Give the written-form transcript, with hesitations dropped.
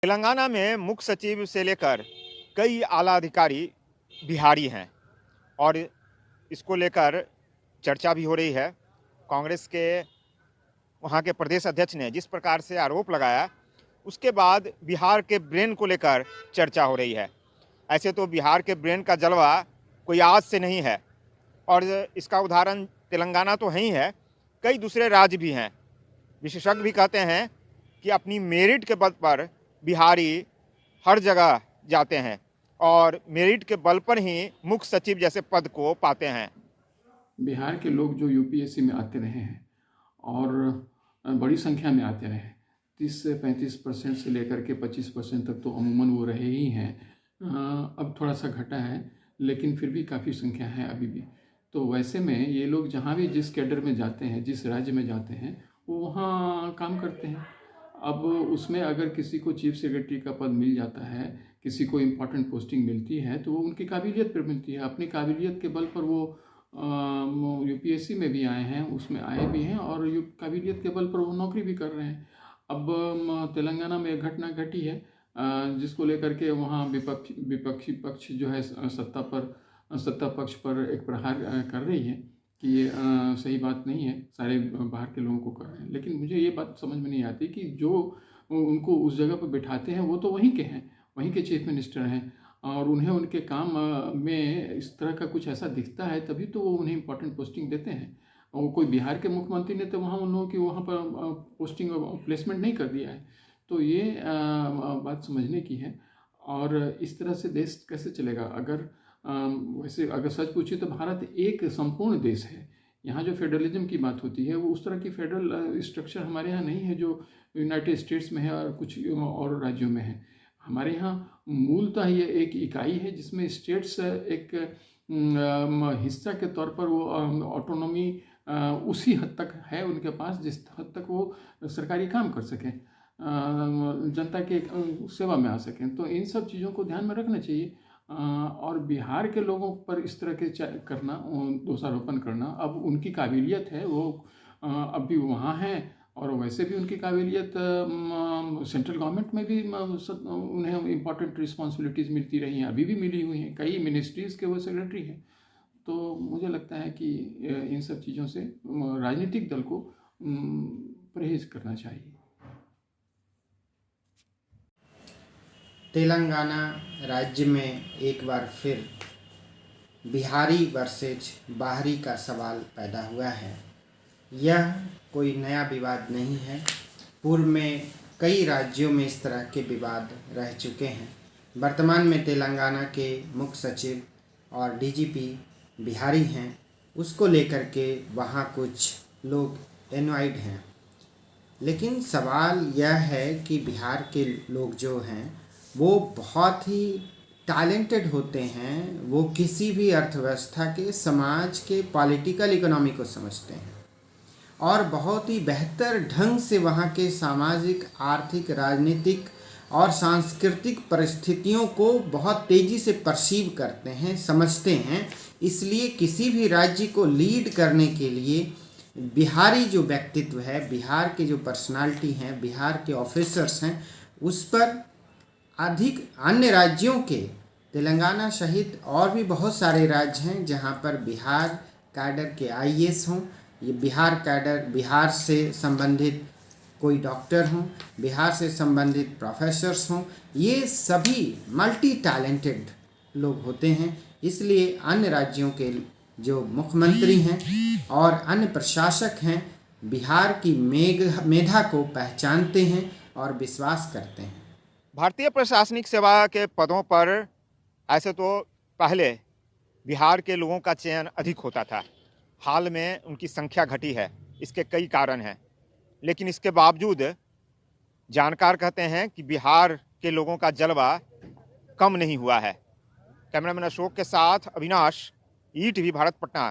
तेलंगाना में मुख्य सचिव से लेकर कई आला अधिकारी बिहारी हैं और इसको लेकर चर्चा भी हो रही है। कांग्रेस के वहाँ के प्रदेश अध्यक्ष ने जिस प्रकार से आरोप लगाया, उसके बाद बिहार के ब्रेन को लेकर चर्चा हो रही है। ऐसे तो बिहार के ब्रेन का जलवा कोई आज से नहीं है और इसका उदाहरण तेलंगाना तो है ही है, कई दूसरे राज्य भी हैं। विशेषज्ञ भी कहते हैं कि अपनी मेरिट के बल पर बिहारी हर जगह जाते हैं और मेरिट के बल पर ही मुख्य सचिव जैसे पद को पाते हैं। बिहार के लोग जो यूपीएससी में आते रहे हैं और बड़ी संख्या में आते रहे, 30 से 35% से लेकर के 25% तक तो अमूमन वो रहे ही हैं। अब थोड़ा सा घटा है, लेकिन फिर भी काफ़ी संख्या है अभी भी। तो वैसे में ये लोग जहाँ भी जिस कैडर में जाते हैं, जिस राज्य में जाते हैं, वो वहाँ काम करते हैं। अब उसमें अगर किसी को चीफ सेक्रेटरी का पद मिल जाता है, किसी को इम्पोर्टेंट पोस्टिंग मिलती है, तो वो उनकी काबिलियत पर मिलती है। अपनी काबिलियत के बल पर वो यूपीएससी में भी आए हैं, उसमें आए भी हैं और काबिलियत के बल पर वो नौकरी भी कर रहे हैं। अब तेलंगाना में एक घटना घटी है जिसको लेकर के वहाँ विपक्षी पक्ष जो है सत्ता पक्ष पर एक प्रहार कर रही है कि ये सही बात नहीं है, सारे बाहर के लोगों को कर रहे हैं। लेकिन मुझे ये बात समझ में नहीं आती कि जो उनको उस जगह पर बिठाते हैं वो तो वहीं के हैं, वहीं के चीफ मिनिस्टर हैं और उन्हें उनके काम में इस तरह का कुछ ऐसा दिखता है, तभी तो वो उन्हें इम्पोर्टेंट पोस्टिंग देते हैं। और कोई बिहार के मुख्यमंत्री ने तो वहाँ उन लोगों की वहाँ पर पोस्टिंग प्लेसमेंट नहीं कर दिया है। तो ये बात समझने की है। और इस तरह से देश कैसे चलेगा? अगर वैसे अगर सच पूछे तो भारत एक संपूर्ण देश है। यहाँ जो फेडरलिज्म की बात होती है वो उस तरह की फेडरल स्ट्रक्चर हमारे यहाँ नहीं है जो यूनाइटेड स्टेट्स में है और कुछ और राज्यों में है। हमारे यहाँ मूलतः ये एक इकाई है जिसमें स्टेट्स एक हिस्सा के तौर पर वो ऑटोनॉमी उसी हद तक है उनके पास जिस हद तक वो सरकारी काम कर सकें, जनता के सेवा में आ सकें। तो इन सब चीज़ों को ध्यान में रखना चाहिए। और बिहार के लोगों पर इस तरह के करना, दोषारोपण करना, अब उनकी काबिलियत है, वो अब भी वहाँ हैं और वैसे भी उनकी काबिलियत सेंट्रल गवर्नमेंट में भी उन्हें इम्पोर्टेंट रिस्पॉन्सिबिलिटीज़ मिलती रही हैं, अभी भी मिली हुई हैं, कई मिनिस्ट्रीज़ के वो सेक्रेटरी हैं। तो मुझे लगता है कि इन सब चीज़ों से राजनीतिक दल को परहेज करना चाहिए। तेलंगाना राज्य में एक बार फिर बिहारी वर्सेज बाहरी का सवाल पैदा हुआ है। यह कोई नया विवाद नहीं है, पूर्व में कई राज्यों में इस तरह के विवाद रह चुके हैं। वर्तमान में तेलंगाना के मुख्य सचिव और डीजीपी बिहारी हैं, उसको लेकर के वहाँ कुछ लोग एनवाइड हैं। लेकिन सवाल यह है कि बिहार के लोग जो हैं वो बहुत ही टैलेंटेड होते हैं, वो किसी भी अर्थव्यवस्था के, समाज के, पॉलिटिकल इकोनॉमी को समझते हैं और बहुत ही बेहतर ढंग से वहाँ के सामाजिक, आर्थिक, राजनीतिक और सांस्कृतिक परिस्थितियों को बहुत तेज़ी से परसीव करते हैं, समझते हैं। इसलिए किसी भी राज्य को लीड करने के लिए बिहारी जो व्यक्तित्व है, बिहार के जो पर्सनालिटी हैं, बिहार के ऑफिसर्स हैं, उस पर अधिक अन्य राज्यों के, तेलंगाना सहित और भी बहुत सारे राज्य हैं जहां पर बिहार कैडर के आईएएस हों, ये बिहार कैडर, बिहार से संबंधित कोई डॉक्टर हों, बिहार से संबंधित प्रोफेसर्स हों, ये सभी मल्टी टैलेंटेड लोग होते हैं। इसलिए अन्य राज्यों के जो मुख्यमंत्री हैं और अन्य प्रशासक हैं, बिहार की मेधा को पहचानते हैं और विश्वास करते हैं। भारतीय प्रशासनिक सेवा के पदों पर ऐसे तो पहले बिहार के लोगों का चयन अधिक होता था, हाल में उनकी संख्या घटी है। इसके कई कारण हैं, लेकिन इसके बावजूद जानकार कहते हैं कि बिहार के लोगों का जलवा कम नहीं हुआ है। कैमरामैन अशोक के साथ अविनाश, ईटीवी भारत, पटना।